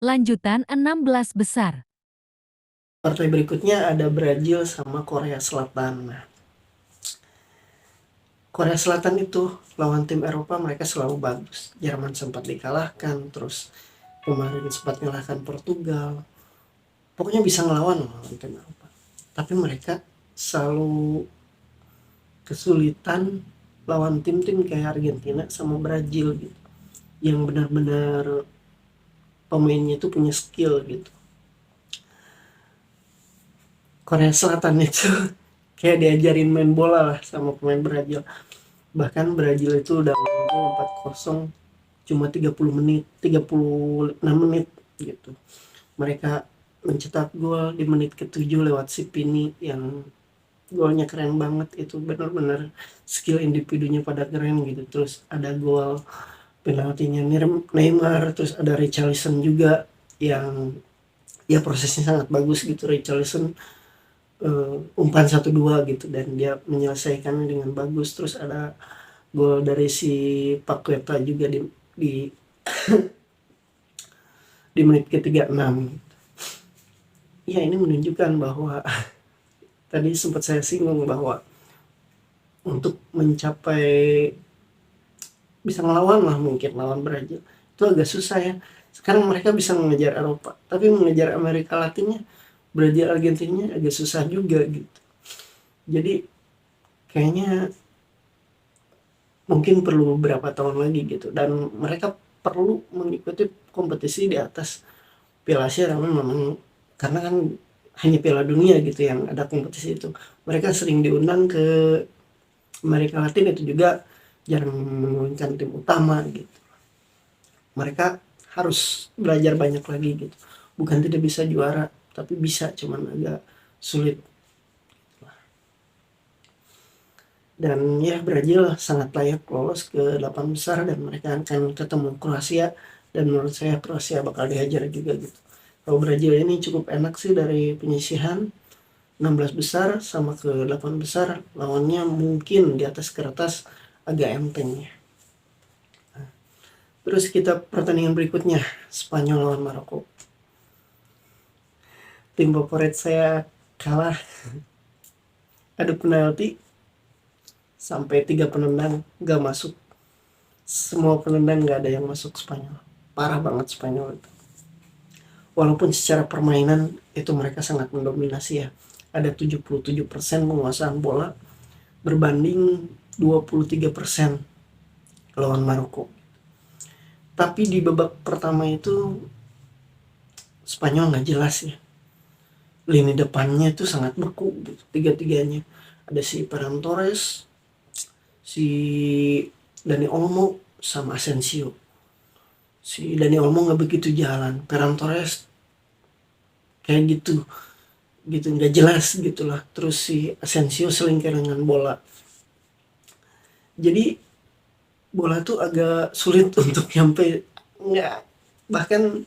Lanjutan 16 besar. Partai berikutnya ada Brazil sama Korea Selatan. Nah, Korea Selatan itu lawan tim Eropa mereka selalu bagus. Jerman sempat dikalahkan, terus kemarin sempat mengalahkan Portugal. Pokoknya bisa ngelawan lawan tim Eropa. Tapi mereka selalu kesulitan lawan tim-tim kayak Argentina sama Brazil gitu. Yang benar-benar pemainnya itu punya skill gitu. Korea Selatan itu kayak diajarin main bola lah sama pemain Brazil. Bahkan Brazil itu udah unggul 4-0 cuma 30 menit, 36 menit gitu. Mereka mencetak gol di menit ke-7 lewat si Pini yang golnya keren banget, itu benar-benar skill individunya pada keren gitu. Terus ada gol penaltinya Neymar, terus ada Richarlison juga yang ya prosesnya sangat bagus gitu. Richarlison umpan 1-2 gitu dan dia menyelesaikannya dengan bagus. Terus ada gol dari si Paqueta juga di di menit ke-36. Ya ini menunjukkan bahwa tadi sempat saya singgung bahwa untuk mencapai bisa ngelawan lah mungkin lawan Brazil itu agak susah ya. Sekarang mereka bisa mengejar Eropa, tapi mengejar Amerika Latinnya, Brazil Argentina agak susah juga gitu. Jadi kayaknya mungkin perlu beberapa tahun lagi gitu, dan mereka perlu mengikuti kompetisi di atas Piala Asia. Tapi memang karena kan hanya Piala Dunia gitu yang ada kompetisi itu, mereka sering diundang ke Amerika Latin, itu juga jarang menurunkan tim utama gitu. Mereka harus belajar banyak lagi gitu, bukan tidak bisa juara tapi bisa, cuman agak sulit. Dan ya Brazil sangat layak lolos ke 8 besar dan mereka akan ketemu Kroasia, dan menurut saya Kroasia bakal dihajar juga gitu. Kalau Brazil ini cukup enak sih dari penyisihan, 16 besar sama ke 8 besar lawannya mungkin di atas kertas agak enteng ya. Terus kita pertandingan berikutnya, Spanyol lawan Maroko. Tim favorit saya kalah, adu penalti sampai 3 penendang gak masuk. Semua penendang gak ada yang masuk Spanyol. Parah banget Spanyol itu. Walaupun secara permainan itu mereka sangat mendominasi ya. Ada 77% penguasaan bola berbanding 23% lawan Maroko. Tapi di babak pertama itu Spanyol nggak jelas ya. Lini depannya itu sangat beku gitu, tiga-tiganya. Ada si Ferran Torres, si Dani Olmo, sama Asensio. Si Dani Olmo nggak begitu jalan, Ferran Torres kayak gitu nggak jelas gitulah. Terus si Asensio selingkir dengan bola, jadi bola tuh agak sulit untuk nyampe. Nggak, bahkan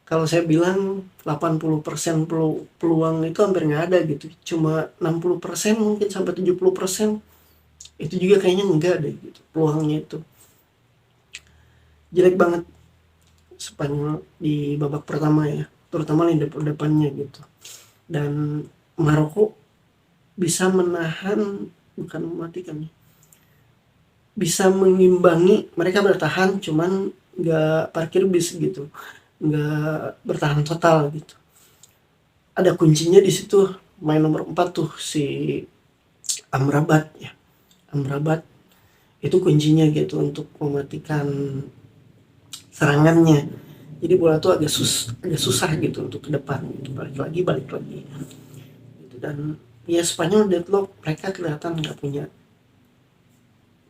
kalau saya bilang 80% peluang itu hampir nggak ada gitu, cuma 60% mungkin sampai 70%. Itu juga kayaknya enggak deh gitu peluangnya. Itu jelek banget Spanyol di babak pertama ya, terutama lini depannya gitu. Dan Maroko bisa menahan, bukan mematikan, bisa mengimbangi. Mereka bertahan cuman nggak parkir bis gitu, nggak bertahan total gitu. Ada kuncinya di situ, main nomor 4 tuh si Amrabat ya. Amrabat itu kuncinya gitu untuk mematikan serangannya. Jadi bola tuh agak susah gitu untuk ke depan gitu. Balik lagi gitu. Dan ya Spanyol deadlock, mereka kelihatan nggak punya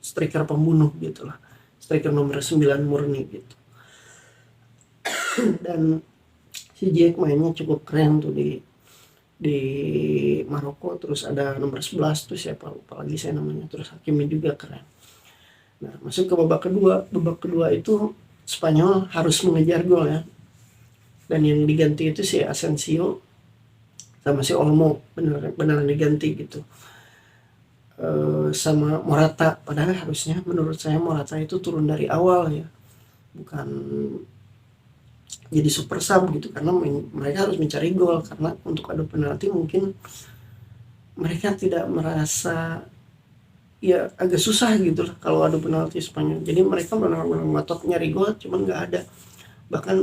striker pembunuh gitu lah, striker nomor 9 murni gitu. Dan si Ziyech mainnya cukup keren tuh di Maroko. Terus ada nomor 11 tuh siapa lupa lagi saya namanya, terus Hakimi juga keren. Nah masuk ke babak kedua itu Spanyol harus mengejar gol ya, dan yang diganti itu si Asensio sama si Olmo, beneran diganti gitu. Sama Morata, padahal harusnya menurut saya Morata itu turun dari awal ya, bukan jadi super sub gitu, karena mereka harus mencari gol, karena untuk adu penalti mungkin mereka tidak merasa, ya agak susah gitu lah kalau adu penalti Spanyol. Jadi mereka benar-benar ngotot nyari gol, cuman nggak ada. Bahkan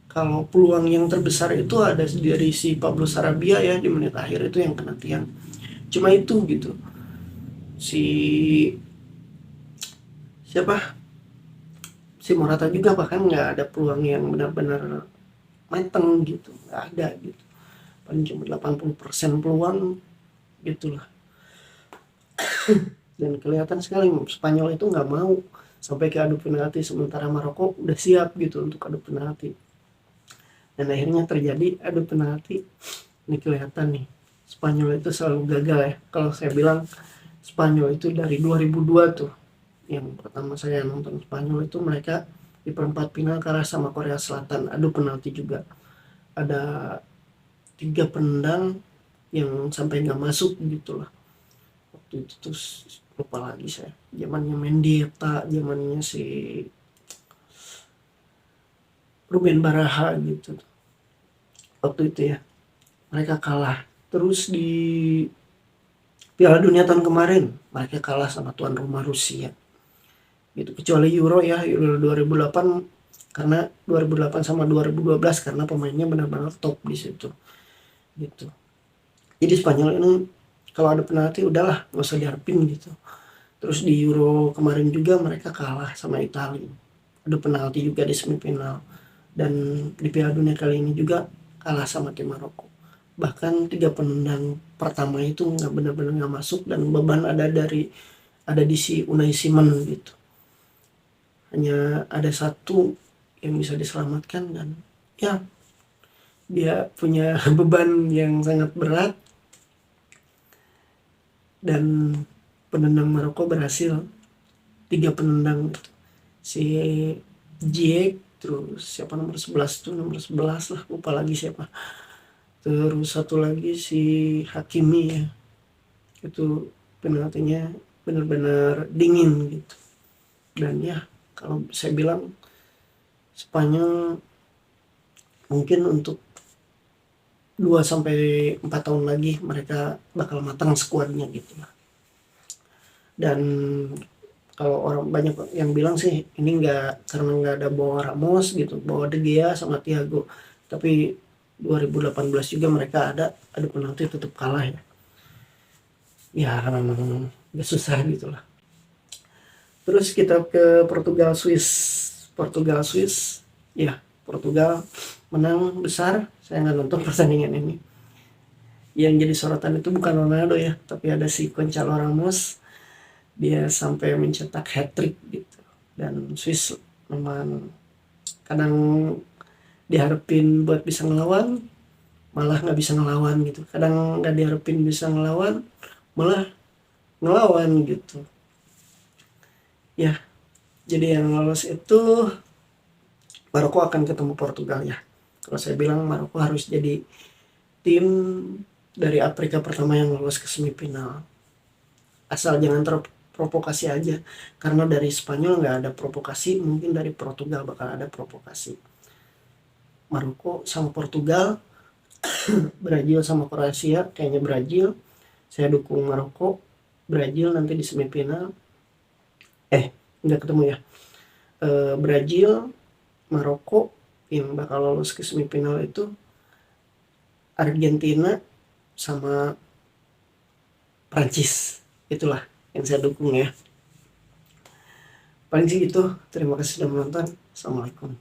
kalau peluang yang terbesar itu ada dari si Pablo Sarabia ya di menit akhir itu yang kena tiang. Cuma itu gitu. Si siapa? Si Morata juga bahkan nggak ada peluang yang benar-benar mateng gitu, nggak ada gitu. Paling cuma 80% peluang gitulah. Dan kelihatan sekali Spanyol itu nggak mau sampai ke adu penalti, sementara Maroko udah siap gitu untuk adu penalti. Dan akhirnya terjadi adu penalti. Ini kelihatan nih, Spanyol itu selalu gagal ya. Kalau saya bilang Spanyol itu dari 2002 tuh, yang pertama saya nonton Spanyol itu mereka di perempat final kalah sama Korea Selatan, adu penalti juga. Ada 3 penendang yang sampai nggak masuk gitu lah. Waktu itu terus lupa lagi saya. Zamannya Mendieta, zamannya si Ruben Baraha gitu. Waktu itu ya mereka kalah. Terus di Piala Dunia tahun kemarin mereka kalah sama tuan rumah Rusia. Gitu, kecuali Euro ya, Euro 2008, karena 2008 sama 2012 karena pemainnya benar-benar top di situ. Gitu. Jadi Spanyol ini kalau ada penalti udahlah nggak usah diharapin gitu. Terus di Euro kemarin juga mereka kalah sama Italia. Ada penalti juga di semifinal. Dan di Piala Dunia kali ini juga kalah sama tim Maroko. Bahkan 3 penendang pertama itu nggak benar-benar nggak masuk, dan beban ada di si Unai Simon gitu. Hanya ada satu yang bisa diselamatkan, dan ya dia punya beban yang sangat berat, dan penendang Maroko berhasil 3 penendang gitu. Si Ziyech, terus siapa nomor 11 tuh, nomor 11 lah, lupa lagi siapa. Terus satu lagi si Hakimi ya, itu penaltinya benar-benar dingin gitu. Dan ya kalau saya bilang Spanyol mungkin untuk 2-4 tahun lagi mereka bakal matang skuadnya gitu lah. Dan kalau orang banyak yang bilang sih ini nggak, karena nggak ada bawa Ramos gitu, bawa De Gea sama Thiago. Tapi 2018 juga mereka ada penalti tetap kalah ya. Ya memang gak susah gitu lah. Terus kita ke Portugal Swiss. Portugal Swiss, ya Portugal menang besar. Saya nggak nonton pertandingan ini. Yang jadi sorotan itu bukan Ronaldo ya, tapi ada si Gonçalo Ramos. Dia sampai mencetak hat-trick gitu. Dan Swiss memang kadang diharapin buat bisa ngelawan, malah nggak bisa ngelawan gitu. Kadang nggak diharapin bisa ngelawan, malah ngelawan gitu. Ya, jadi yang lolos itu Maroko akan ketemu Portugal ya. Kalau saya bilang Maroko harus jadi tim dari Afrika pertama yang lolos ke semifinal. Asal jangan terprovokasi aja. Karena dari Spanyol nggak ada provokasi, mungkin dari Portugal bakal ada provokasi. Maroko sama Portugal, Brazil sama Kroasia, kayaknya Brazil. Saya dukung Maroko, Brazil nanti di semifinal. Nggak ketemu ya. Brazil, Maroko, yang bakal lolos ke semifinal itu Argentina sama Prancis. Itulah yang saya dukung ya. Paling sih itu. Terima kasih sudah menonton. Assalamualaikum.